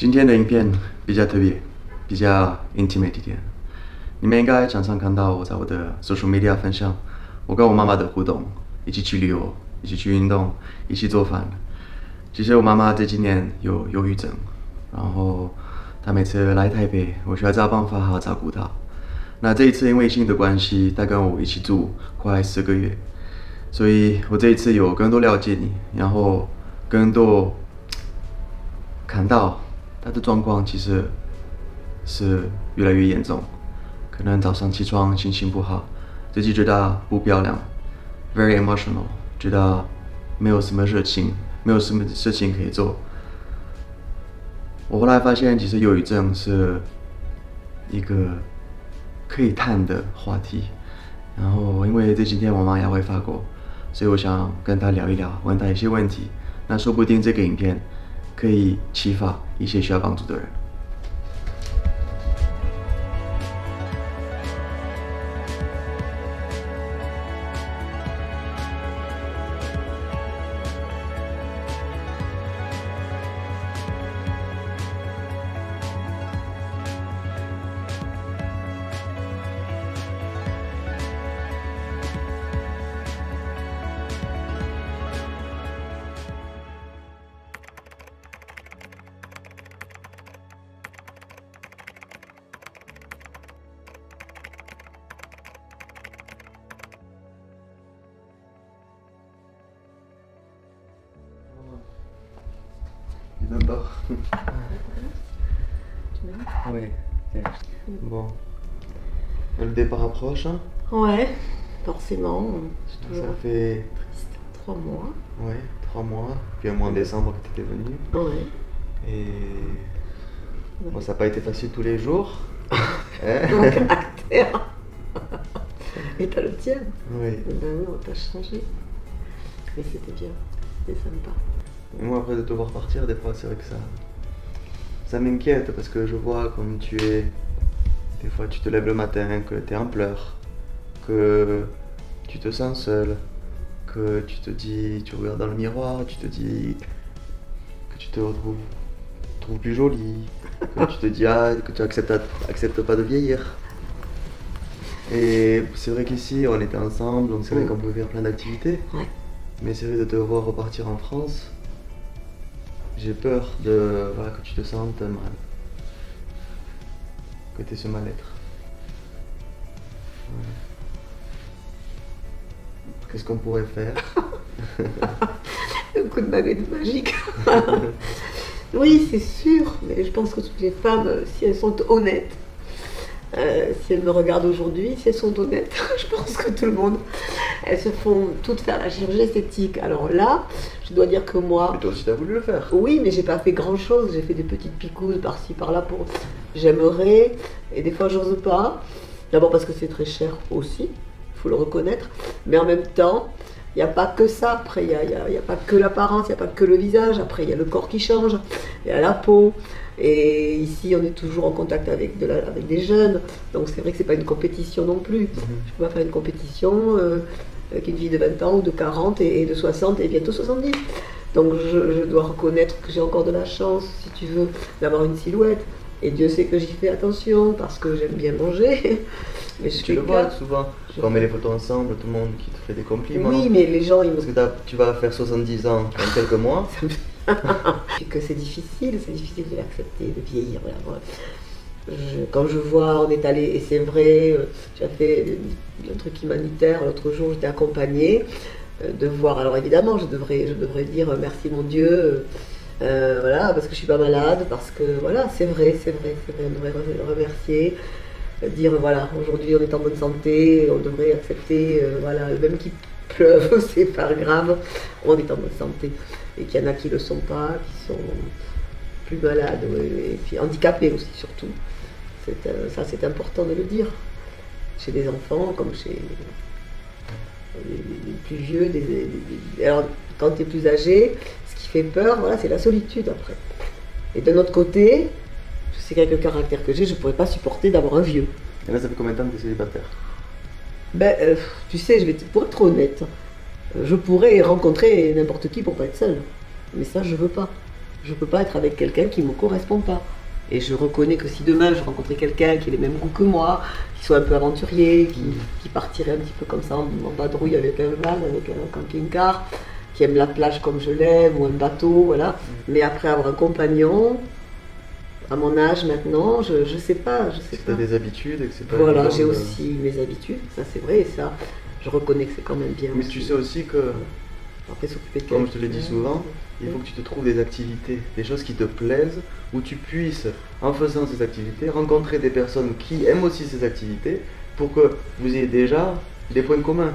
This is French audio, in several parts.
今天的影片比较特别，比较 intimate 一点。你们应该常常看到我在我的 social media 分享我跟我妈妈的互动，一起去旅游，一起去运动，一起做饭。其实我妈妈这几年有忧郁症，然后她每次来台北，我需要找办法好好照顾她。那这一次因为疫情的关系，她跟我一起住快10个月，所以我这一次有更多了解你，然后更多看到她的状况其实是越来越严重，可能早上起床心情不好，自己觉得不漂亮 ，very emotional， 觉得没有什么热情，没有什么事情可以做。我后来发现，其实忧郁症是一个可以谈的话题。然后因为这几天我妈也回法国，所以我想跟她聊一聊，问她一些问题。那说不定这个影片可以启发一些需要帮助的人。Oui, bon. Le départ approche. Hein? Ouais, forcément. Ça fait 3 mois. Ouais, 3 mois. Puis un mois en décembre que tu étais venu. Ouais. Et bon, ça n'a pas été facile tous les jours. Mon caractère. Et t'as le tien. Oui. Ben oui, on t'a changé. Mais c'était bien, c'était sympa. Et moi, après de te voir partir, des fois, c'est vrai que ça m'inquiète parce que je vois comme tu es. Des fois, tu te lèves le matin, que tu es en pleurs, que tu te sens seul, que tu te dis, tu regardes dans le miroir, tu te dis que tu te trouves plus jolie, que tu te dis que tu acceptes pas de vieillir. Et c'est vrai qu'ici, on était ensemble, donc c'est vrai qu'on pouvait faire plein d'activités. Ouais. Mais c'est vrai de te voir repartir en France. J'ai peur que tu te sentes mal, que tu aies ce mal-être. Ouais. Qu'est-ce qu'on pourrait faire? Un coup de baguette magique. Oui, c'est sûr, mais je pense que toutes les femmes, si elles sont honnêtes, si elles me regardent aujourd'hui, si elles sont honnêtes, je pense que tout le monde, elles se font toutes faire la chirurgie esthétique. Alors là, je dois dire que moi... Mais toi aussi, tu as voulu le faire. Oui, mais j'ai pas fait grand chose. J'ai fait des petites picousses par-ci, par-là pour... J'aimerais, et des fois, j'ose pas. D'abord parce que c'est très cher aussi, il faut le reconnaître. Mais en même temps, il n'y a pas que ça. Après, il n'y a pas que l'apparence, il n'y a pas que le visage. Après, il y a le corps qui change, il y a la peau. Et ici, on est toujours en contact avec des jeunes. Donc, c'est vrai que ce n'est pas une compétition non plus. Je ne peux pas faire une compétition avec une fille de 20 ans ou de 40 et de 60 et bientôt 70. Donc, je dois reconnaître que j'ai encore de la chance, si tu veux, d'avoir une silhouette. Et Dieu sait que j'y fais attention parce que j'aime bien manger. Mais tu le vois souvent, quand on met les photos ensemble, tout le monde qui te fait des compliments. Oui, mais les gens, ils me... Parce que tu vas faire 70 ans dans quelques mois. Et que c'est difficile de l'accepter, de vieillir. Voilà. Quand je vois, on est allé, et c'est vrai, j'ai fait un truc humanitaire, l'autre jour j'étais accompagnée, de voir, alors évidemment je devrais dire merci mon Dieu, voilà, parce que je suis pas malade, parce que voilà, c'est vrai, on devrait le remercier, dire voilà, aujourd'hui on est en bonne santé, on devrait accepter, voilà, même qu'il pleuve, c'est pas grave, on est en bonne santé. Et qu'il y en a qui ne le sont pas, qui sont plus malades, et puis handicapés aussi surtout. Ça c'est important de le dire. Chez des enfants comme chez les plus vieux. Alors quand tu es plus âgé, ce qui fait peur, voilà, c'est la solitude après. Et de notre côté, c'est quelques caractères que j'ai, je ne pourrais pas supporter d'avoir un vieux. Et là ça fait combien de temps que tu es célibataire? Ben, tu sais, pour être honnête, je pourrais rencontrer n'importe qui pour pas être seule. Mais ça, je veux pas. Je ne peux pas être avec quelqu'un qui ne me correspond pas. Et je reconnais que si demain je rencontrais quelqu'un qui ait les mêmes goûts que moi, qui soit un peu aventurier, qui partirait un petit peu comme ça en vadrouille avec un van, avec un camping-car, qui aime la plage comme je l'aime, ou un bateau, voilà. Mais après avoir un compagnon, à mon âge maintenant, je sais pas, je sais Tu pas. as des habitudes et que c'est pas Voilà, évident j'ai de- aussi mes habitudes, ça c'est vrai, et ça, je reconnais que c'est quand même bien. Mais aussi. tu sais aussi que, Après s'occuper de comme je te l'ai dit quelqu'un. souvent, il faut que tu te trouves des activités, des choses qui te plaisent, où tu puisses, en faisant ces activités, rencontrer des personnes qui aiment aussi ces activités, pour que vous ayez déjà des points communs.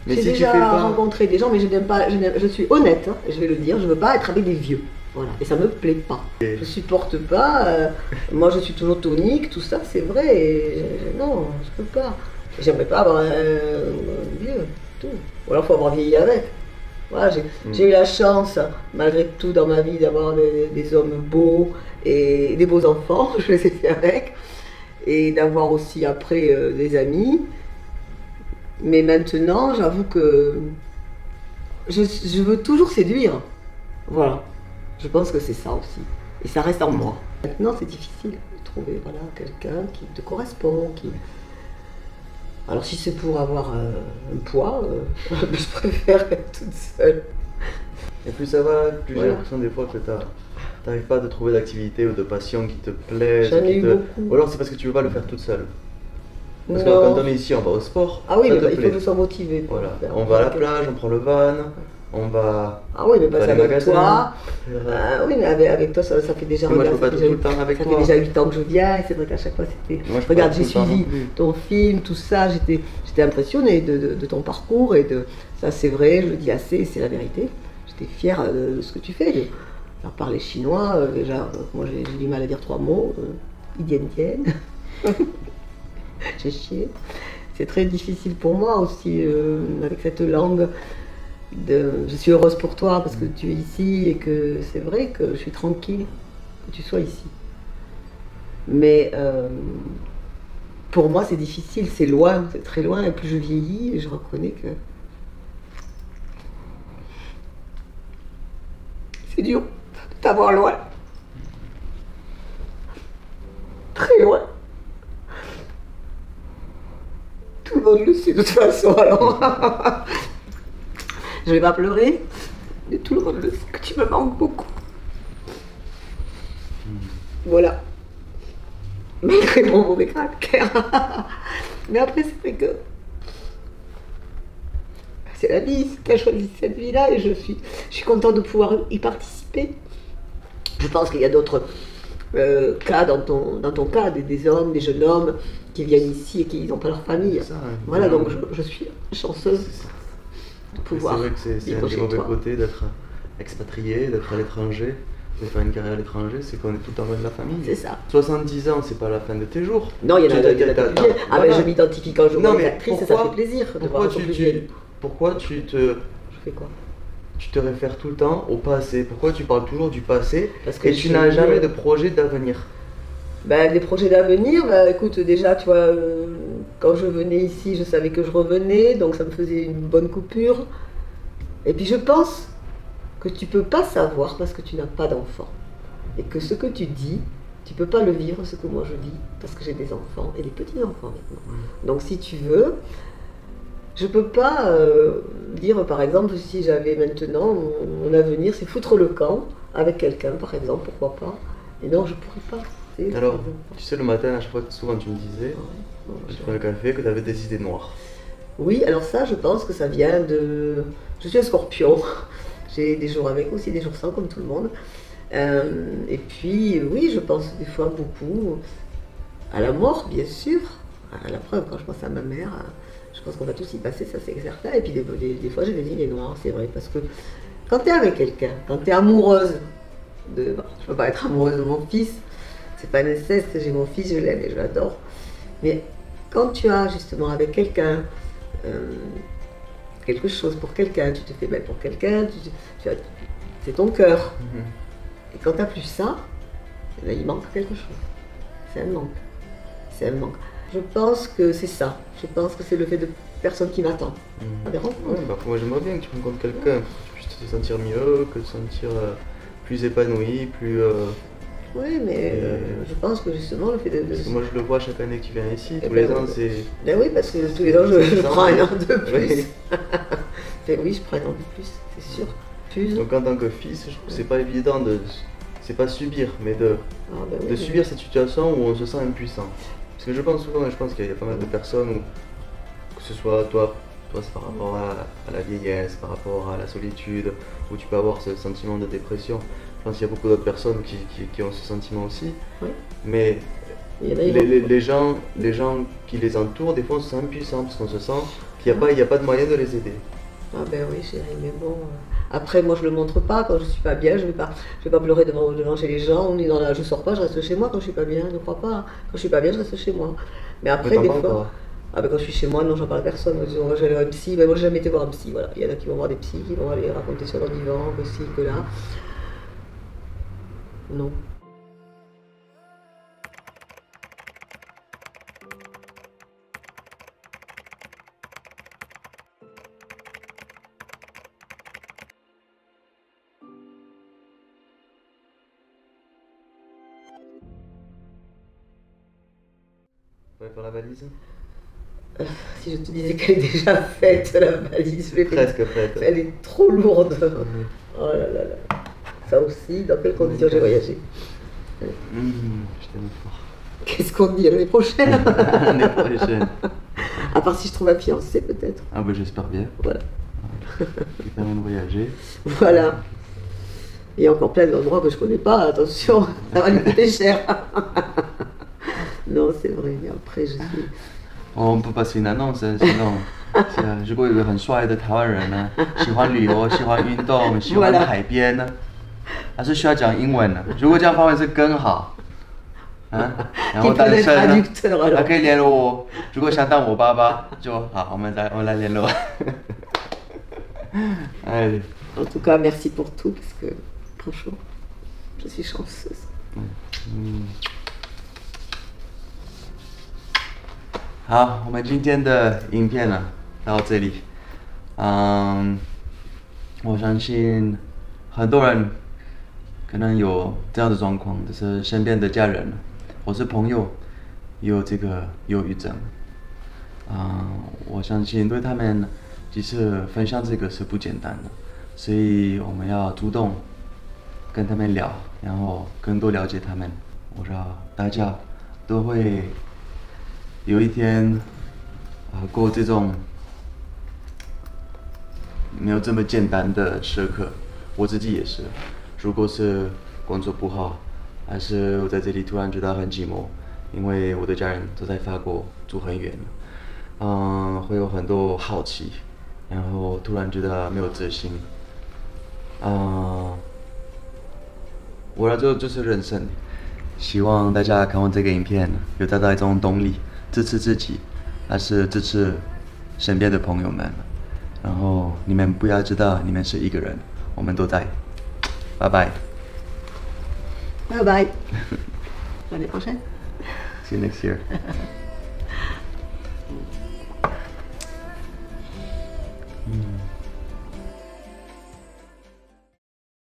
Mais J'ai si tu déjà fais pas... rencontré des gens, mais je n'aime pas, je suis honnête, hein, je vais le dire, je ne veux pas être avec des vieux. Voilà, et ça me plaît pas. Et- Je supporte pas, moi je suis toujours tonique, tout ça c'est vrai, non, je peux pas. J'aimerais pas avoir un vieux, tout. Ou alors il faut avoir vieilli avec. Voilà, j'ai eu la chance, malgré tout dans ma vie, d'avoir des hommes beaux et des beaux enfants, je les ai fait avec, et d'avoir aussi après des amis. Mais maintenant, j'avoue que je veux toujours séduire. Voilà. Je pense que c'est ça aussi. Et ça reste en moi. Maintenant, c'est difficile de trouver voilà, quelqu'un qui te correspond. Alors, si c'est pour avoir un poids, je préfère être toute seule. Et plus ça va, plus j'ai Voilà. l'impression des fois que t'arrives pas à trouver d'activité ou de passion qui te plaise. J'en ai qui eu te- beaucoup. Ou alors c'est parce que tu veux pas le faire toute seule. Parce que Non. quand on est ici, on va au sport. Ah oui, ça mais te il faut plaît. que je sois motivée. pour Voilà. le faire. On va à la plage, on prend le van, on va Ah oui, mais dans passer les avec magasins. toi. faire, Ah oui, mais avec toi, ça fait déjà. Mais moi, je regarde, peux pas ça être fait tout le temps avec ça toi. fait déjà 8 ans que je viens, et c'est vrai qu'à chaque fois c'était. Moi, je peux Regarde, pas j'ai tout le temps suivi non plus. ton film, tout ça, j'étais impressionnée de ton parcours et de. Ça, c'est vrai, je le dis assez, c'est la vérité. J'étais fière de ce que tu fais. De faire parler chinois, déjà, moi j'ai du mal à dire 3 mots. Idien Dien. J'ai chié. C'est très difficile pour moi aussi, avec cette langue. Je suis heureuse pour toi parce que tu es ici et que c'est vrai que je suis tranquille que tu sois ici. Mais pour moi c'est difficile, c'est loin, c'est très loin et plus je vieillis et je reconnais que c'est dur de t'avoir loin. Très loin. Tout le monde le sait de toute façon alors. Je vais pas pleurer, mais tout le monde le sait que tu me manques beaucoup. Voilà. Malgré mon mauvais caractère. Mais après, c'est vrai que c'est la vie, c'est qu'elle a choisi cette vie-là et je suis contente de pouvoir y participer. Je pense qu'il y a d'autres cas dans ton cas, des hommes, des jeunes hommes qui viennent ici et qui n'ont pas leur famille. C'est ça, hein. Voilà, donc je suis chanceuse C'est ça. de pouvoir C'est vrai que c'est un vivre des chez mauvais toi. côtés d'être expatrié, d'être à l'étranger, de faire une carrière à l'étranger, c'est qu'on est tout le temps loin de la famille. C'est ça. 70 ans, c'est pas la fin de tes jours. Non, il y en a Tu- qui t'as- plus vieilles. Ah, voilà. mais je m'identifie quand je Non, vois mais les actrices, ça pourquoi- fait plaisir de Pourquoi voir qu'elles sont plus vieilles. pourquoi tu te, Je fais quoi? tu te réfères tout le temps au passé? Pourquoi tu parles toujours du passé Parce que et je tu suis n'as jamais vieille. de projet d'avenir? Ben, des projets d'avenir, ben, écoute, déjà, tu vois, quand je venais ici, je savais que je revenais, donc ça me faisait une bonne coupure. Et puis je pense que tu peux pas savoir parce que tu n'as pas d'enfant. Et que ce que tu dis, tu peux pas le vivre, ce que moi je vis, parce que j'ai des enfants et des petits-enfants maintenant. Donc si tu veux, je peux pas dire, par exemple, si j'avais maintenant, mon avenir, c'est foutre le camp avec quelqu'un, par exemple, pourquoi pas. Et non, je pourrais pas. C'est- Alors, tu sais, le matin, à chaque fois, souvent tu me disais, quand tu prends le café, que tu avais des idées noires. Oui, alors ça, je pense que ça vient de... Je suis un scorpion. J'ai des jours avec, aussi des jours sans, comme tout le monde. Et puis, oui, je pense des fois beaucoup à la mort, bien sûr. À la preuve, quand je pense à ma mère, je pense qu'on va tous y passer, ça c'est certain. Et puis des fois, j'ai des idées noires, c'est vrai. Parce que quand tu es avec quelqu'un, quand tu es amoureuse de... Bon, je peux pas être amoureuse de mon fils. C'est pas un inceste, j'ai mon fils, je l'aime et je l'adore. Mais quand tu as justement avec quelqu'un quelque chose pour quelqu'un, tu te fais belle pour quelqu'un, c'est ton cœur. Et quand tu n'as plus ça, eh ben, il manque quelque chose. C'est un manque. C'est un manque. Je pense que c'est ça. Je pense que c'est le fait de personne qui m'attend. À des rencontres. Ouais, bah, moi j'aimerais bien que tu rencontres quelqu'un pour que tu puisses te sentir mieux, que te sentir plus épanoui, plus... Oui, mais je pense que justement le fait de... Parce que moi je le vois chaque année que tu viens ici, Eh tous ben, les ans c'est... Ben oui, parce que tous les ans je prends un an de plus. Oui. Ben oui, je prends un an de plus, c'est sûr. Plus. Donc en tant que fils, je trouve que c'est pas évident de... C'est pas subir, mais de Ben oui, subir cette situation où on se sent impuissant. Parce que je pense souvent, et je pense qu'il y a pas mal de personnes où, que ce soit toi c'est par rapport à la vieillesse, par rapport à la solitude, où tu peux avoir ce sentiment de dépression. Je pense qu'il y a beaucoup d'autres personnes qui ont ce sentiment aussi. Oui. Mais il y en a, les gens qui les entourent, des fois on se sent impuissant parce qu'on se sent qu'il n'y a pas de moyen de les aider. Ah ben oui chérie, mais bon... Après moi je le montre pas, quand je suis pas bien, je vais pas pleurer devant chez les gens, ni dans la... je sors pas, je reste chez moi quand je suis pas bien, ne crois pas. Hein. Quand je suis pas bien, je reste chez moi. Mais après des fois... Ah ben quand je suis chez moi, non j'en parle à personne, moi, disons, moi j'allais voir un psy, ben moi j'ai jamais été voir un psy, voilà. Il y en a qui vont voir des psys, qui vont aller raconter sur leur divan, que ci, que là. Non. On va faire la valise. Si je te disais qu'elle est déjà faite, la valise, presque faite. Elle est trop lourde. Oh là là là. Ça aussi, dans quelles conditions j'ai voyagé. Je t'aime fort. Qu'est-ce qu'on dit l'année prochaine? L'année prochaine. À part si je trouve un fiancé peut-être. Ah ben j'espère bien. Voilà. Qui permet de voyager. Voilà. Il y a encore plein d'endroits que je connais pas, attention, ça va lui coûter cher. Non, c'est vrai, mais après je suis... On peut passer une annonce, sinon. 如果有个很帅的台湾人呢，喜欢旅游、喜欢运动、喜欢海边呢，还是需要讲英文的。如果这样方面是更好，啊，然后单身呢，还可以联络我。如果想当我爸爸就好，我们来联络。Allez. En tout cas, merci pour tout, parce que franchement, je suis chanceuse. 好，我们今天的影片呢到这里。我相信很多人可能有这样的状况，就是身边的家人或是朋友有这个忧郁症。我相信对他们其实分享这个是不简单的，所以我们要主动跟他们聊，然后更多了解他们。我知道大家都会有一天过这种没有这么简单的时刻，我自己也是。如果是工作不好，还是我在这里突然觉得很寂寞，因为我的家人都在法国住很远，会有很多好奇，然后突然觉得没有自信。我觉得这就是人生。希望大家看完这个影片有得到一种动力，支持自己，还是支持身边的朋友们。然后你们不要知道你们是一个人，我们都在。拜拜。Bye bye. L'année prochaine. See you next year.